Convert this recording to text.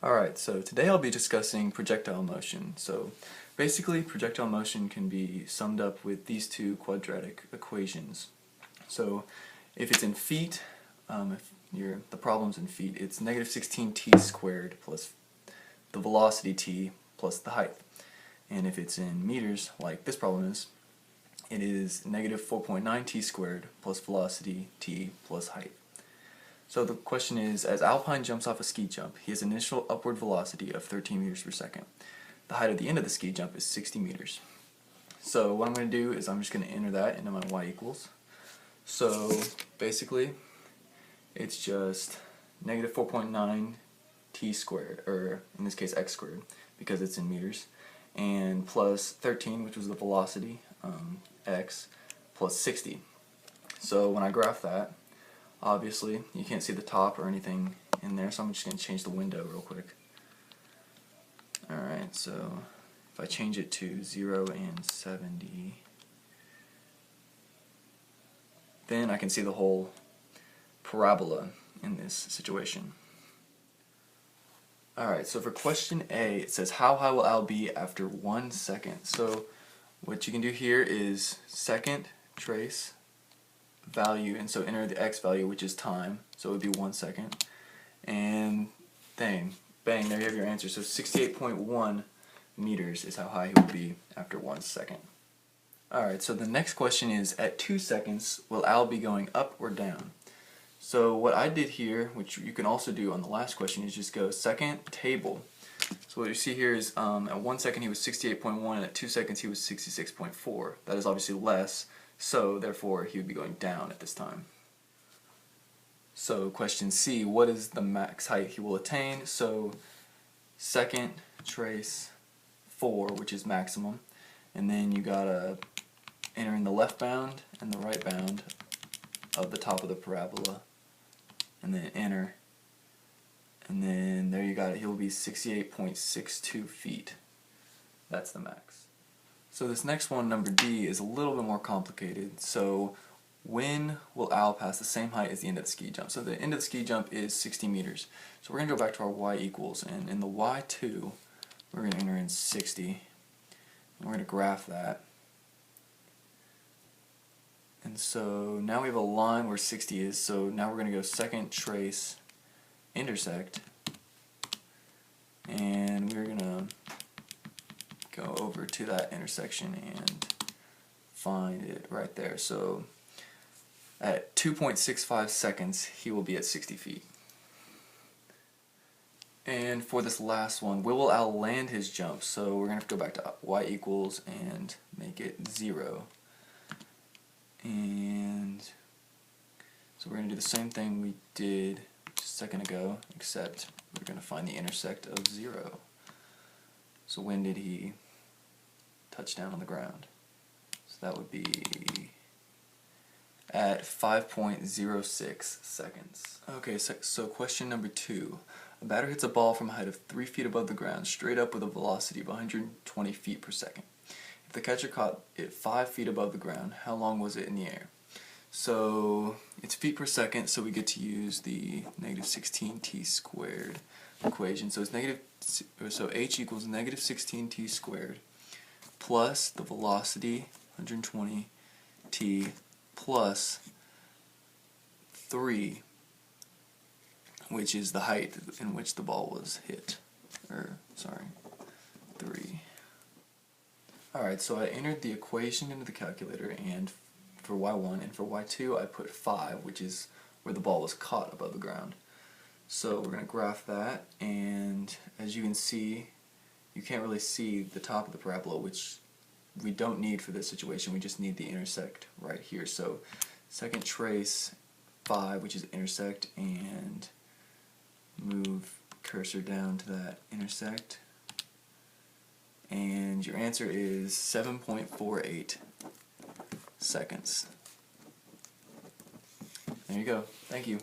Alright, so today I'll be discussing projectile motion. So basically projectile motion can be summed up with these two quadratic equations. So if it's in feet, the problem's in feet, it's negative 16t squared plus the velocity t plus the height. And if it's in meters, like this problem is, it is negative 4.9t squared plus velocity t plus height. So the question is, as Alpine jumps off a ski jump, he has an initial upward velocity of 13 meters per second. The height at the end of the ski jump is 60 meters. So what I'm going to do is I'm just going to enter that into my y equals. So basically, it's just negative 4.9 t squared, or in this case x squared, because it's in meters, and plus 13, which was the velocity, x, plus 60. So when I graph that, obviously, you can't see the top or anything in there, so I'm just going to change the window real quick. Alright, so if I change it to 0 and 70, then I can see the whole parabola in this situation. Alright, so for question A, it says, how high will Al be after 1 second? So what you can do here is second, trace, value, and so enter the x value, which is time, so it would be 1 second, and bang, there you have your answer. So 68.1 meters is how high he will be after 1 second. Alright, so the next question is, at 2 seconds, will Al be going up or down? So what I did here, which you can also do on the last question, is just go second table. So what you see here is at 1 second he was 68.1, and at 2 seconds he was 66.4. That is obviously less, so therefore he would be going down at this time. So question C, what is the max height he will attain? So second, trace, 4, which is maximum, and then you gotta enter in the left bound and the right bound of the top of the parabola, and then enter, and then there you got it. He will be 68.62 feet. That's the max. So this next one, number D, is a little bit more complicated. So when will Al pass the same height as the end of the ski jump? So the end of the ski jump is 60 meters. So we're going to go back to our y equals, and in the y2 we're going to enter in 60, and we're going to graph that. And so now we have a line where 60 is, so now we're going to go second, trace, intersect, and we're going to go over to that intersection and find it right there. So at 2.65 seconds he will be at 60 feet. And for this last one, where will Al land his jump? So we're going to have to go back to y equals and make it 0. And so we're going to do the same thing we did just a second ago, except we're going to find the intersect of 0. So when did he touch down on the ground? So that would be at 5.06 seconds. Okay, so question number 2. A batter hits a ball from a height of 3 feet above the ground, straight up with a velocity of 120 feet per second. If the catcher caught it 5 feet above the ground, how long was it in the air? So it's feet per second, so we get to use the negative 16t squared equation. So it's h equals negative 16t squared plus the velocity 120t plus 3, which is the height in which the ball was hit. 3. Alright, so I entered the equation into the calculator, and for y1 and for y2 I put 5, which is where the ball was caught above the ground. So we're going to graph that, and as you can see, you can't really see the top of the parabola, which we don't need for this situation. We just need the intersect right here. So second trace 5, which is intersect, and move cursor down to that intersect, and your answer is 7.48 seconds. There you go. Thank you.